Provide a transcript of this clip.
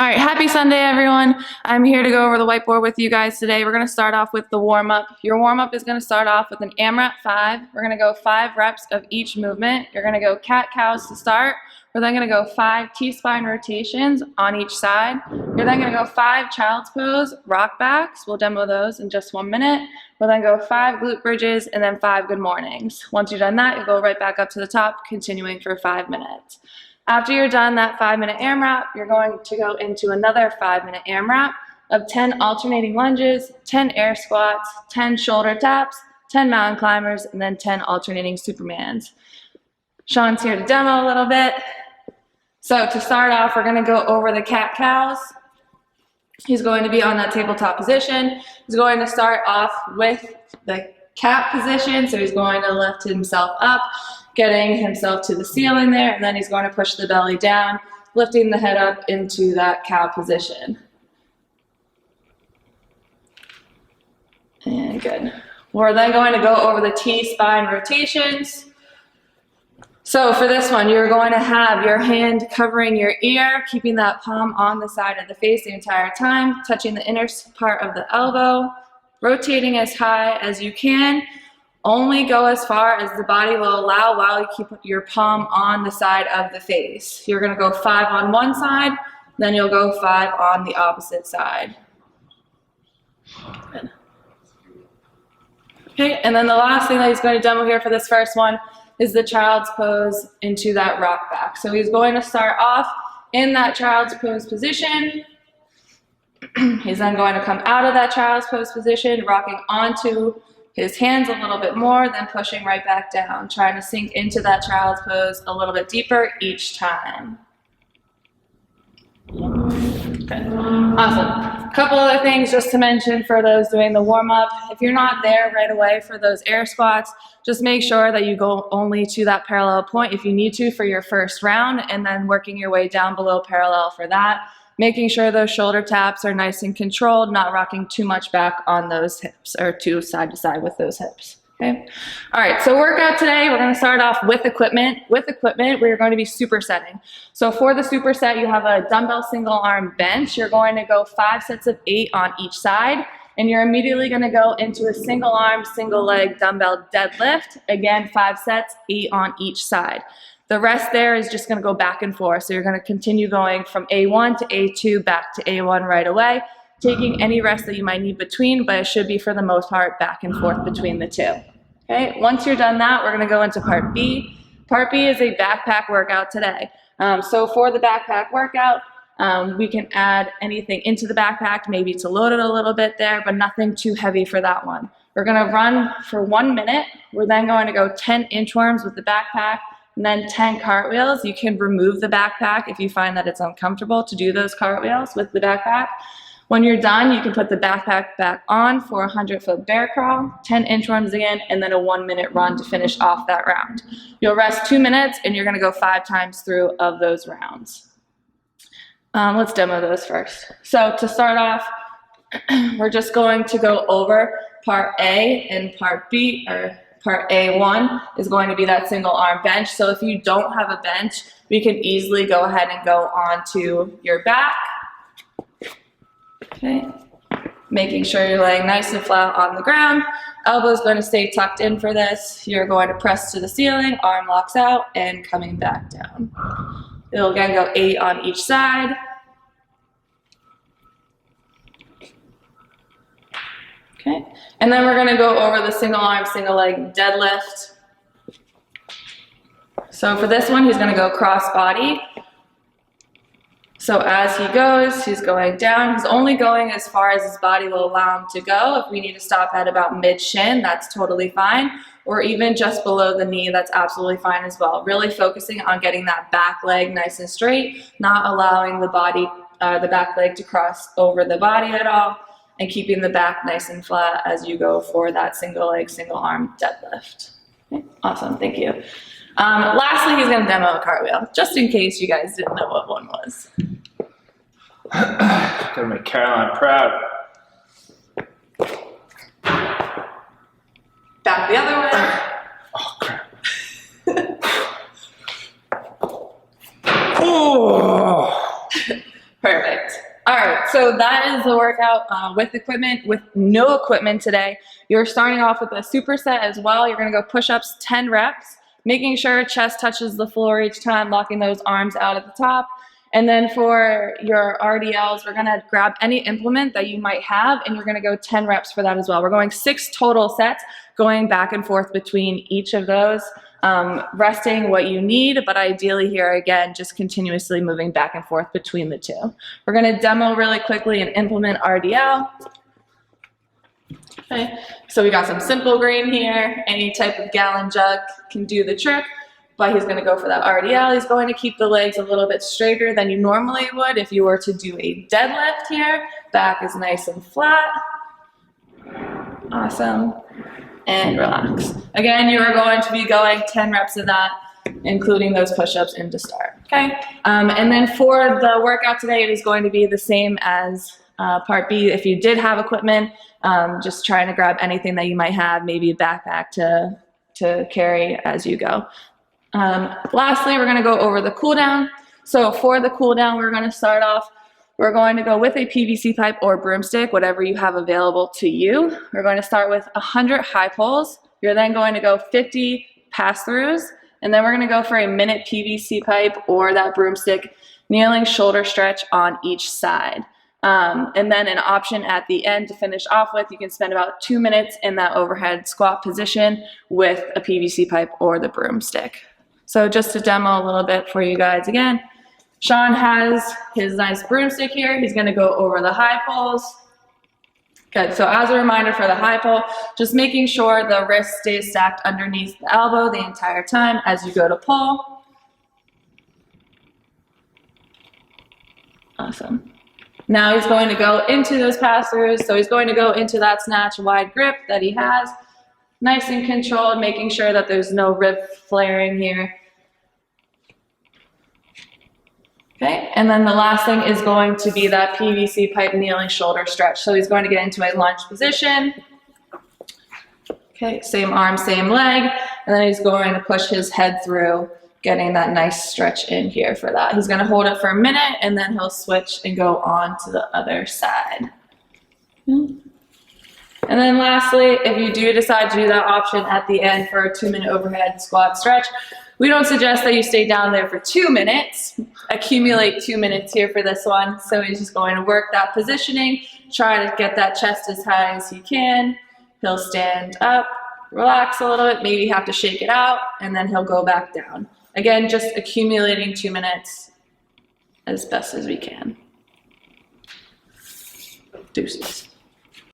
All right, happy Sunday, everyone. I'm here to go over the whiteboard with you guys today. We're going to start off with the warm-up. Your warm-up is going to start off with an AMRAP 5. We're going to go 5 reps of each movement. You're going to go cat-cows to start. We're then going to go 5 T-spine rotations on each side. You're then going to go 5 child's pose, rock backs. We'll demo those in just 1 minute. We'll then go 5 glute bridges and then 5 good mornings. Once you've done that, you'll go right back up to the top, continuing for 5 minutes. After you're done that 5-minute AMRAP, you're going to go into another 5-minute AMRAP of 10 alternating lunges, 10 air squats, 10 shoulder taps, 10 mountain climbers, and then 10 alternating Supermans. Sean's here to demo a little bit. So to start off, we're going to go over the cat-cows. He's going to be on that tabletop position. He's going to start off with the cat position, so he's going to lift himself up, getting himself to the ceiling there, and then he's going to push the belly down, lifting the head up into that cow position. And good. We're then going to go over the T-spine rotations. So for this one, you're going to have your hand covering your ear, keeping that palm on the side of the face the entire time, touching the inner part of the elbow, rotating as high as you can. Only go as far as the body will allow while you keep your palm on the side of the face. You're going to go 5 on one side, then you'll go 5 on the opposite side. Good. Okay, and then the last thing that he's going to demo here for this first one is the child's pose into that rock back. So he's going to start off in that child's pose position. He's then going to come out of that child's pose position, rocking onto his hands a little bit more, then pushing right back down, trying to sink into that child's pose a little bit deeper each time. Good. Awesome. A couple other things just to mention for those doing the warm-up. If you're not there right away for those air squats, just make sure that you go only to that parallel point if you need to for your first round, and then working your way down below parallel for that. Making sure those shoulder taps are nice and controlled, not rocking too much back on those hips or too side to side with those hips. Okay. All right, so workout today, we're going to start off with equipment. With equipment, we're going to be supersetting. So for the superset, you have a dumbbell single arm bench. You're going to go 5 sets of 8 on each side, and you're immediately going to go into a single arm, single leg dumbbell deadlift. Again, 5 sets, 8 on each side. The rest there is just going to go back and forth. So you're going to continue going from A1 to A2 back to A1 right away, taking any rest that you might need between, but it should be for the most part back and forth between the two. Okay, once you're done that, we're going to go into part B. Part B is a backpack workout today. So for the backpack workout, we can add anything into the backpack, maybe to load it a little bit there, but nothing too heavy for that one. We're going to run for 1 minute. We're then going to go 10 inchworms with the backpack, and then 10 cartwheels. You can remove the backpack if you find that it's uncomfortable to do those cartwheels with the backpack. When you're done, you can put the backpack back on for a 100-foot bear crawl, 10 inchworms again, and then a 1-minute run to finish off that round. You'll rest 2 minutes, and you're going to go 5 times through of those rounds. Let's demo those first. So to start off, we're just going to go over part A and part B, or part A1 is going to be that single arm bench. So if you don't have a bench, we can easily go ahead and go onto your back. Okay. Making sure you're laying nice and flat on the ground. Elbow's going to stay tucked in for this. You're going to press to the ceiling, arm locks out, and coming back down. It'll again go 8 on each side. Okay, and then we're going to go over the single arm, single leg deadlift. So for this one, he's going to go cross body. So as he goes, he's going down. He's only going as far as his body will allow him to go. If we need to stop at about mid-shin, that's totally fine. Or even just below the knee, that's absolutely fine as well. Really focusing on getting that back leg nice and straight, not allowing the body, the back leg to cross over the body at all, and keeping the back nice and flat as you go for that single leg, single arm deadlift. Okay, awesome, thank you. Lastly, he's going to demo a cartwheel, just in case you guys didn't know what one was. Gotta make Caroline proud. Back the other way. Oh, crap. Oh! Perfect. Perfect. All right, so that is the workout with equipment. With no equipment today, you're starting off with a superset as well. You're gonna go push-ups 10 reps, making sure chest touches the floor each time, locking those arms out at the top. And then for your RDLs, we're gonna grab any implement that you might have, and you're gonna go 10 reps for that as well. We're going 6 total sets, going back and forth between each of those. Resting what you need, but ideally here again, just continuously moving back and forth between the two. We're gonna demo really quickly and implement RDL. Okay, so we got some simple green here. Any type of gallon jug can do the trick, but he's gonna go for that RDL. He's going to keep the legs a little bit straighter than you normally would if you were to do a deadlift here. Back is nice and flat. Awesome. And relax. Again, you are going to be going 10 reps of that, including those push-ups in to start, okay? And then for the workout today, it is going to be the same as part B. If you did have equipment, just trying to grab anything that you might have, maybe a backpack to carry as you go. Lastly, we're gonna go over the cool down. So for the cool down, we're gonna start off, we're going to go with a PVC pipe or broomstick, whatever you have available to you. We're going to start with 100 high pulls. You're then going to go 50 pass-throughs, and then we're going to go for a minute PVC pipe or that broomstick, kneeling shoulder stretch on each side. And then an option at the end to finish off with, you can spend about 2 minutes in that overhead squat position with a PVC pipe or the broomstick. So just to demo a little bit for you guys again, Sean has his nice broomstick here. He's gonna go over the high pulls. Good, so as a reminder for the high pull, just making sure the wrist stays stacked underneath the elbow the entire time as you go to pull. Awesome. Now he's going to go into those pass-throughs. So he's going to go into that snatch wide grip that he has. Nice and controlled, making sure that there's no rib flaring here. Okay, and then the last thing is going to be that PVC pipe kneeling shoulder stretch. So he's going to get into a lunge position. Okay, same arm, same leg, and then he's going to push his head through, getting that nice stretch in here for that. He's gonna hold it for a minute, and then he'll switch and go on to the other side. And then lastly, if you do decide to do that option at the end for a 2-minute overhead squat stretch, we don't suggest that you stay down there for 2 minutes. Accumulate 2 minutes here for this one. So he's just going to work that positioning, try to get that chest as high as you can. He'll stand up, relax a little bit, maybe have to shake it out, and then he'll go back down. Again, just accumulating 2 minutes as best as we can. Deuces.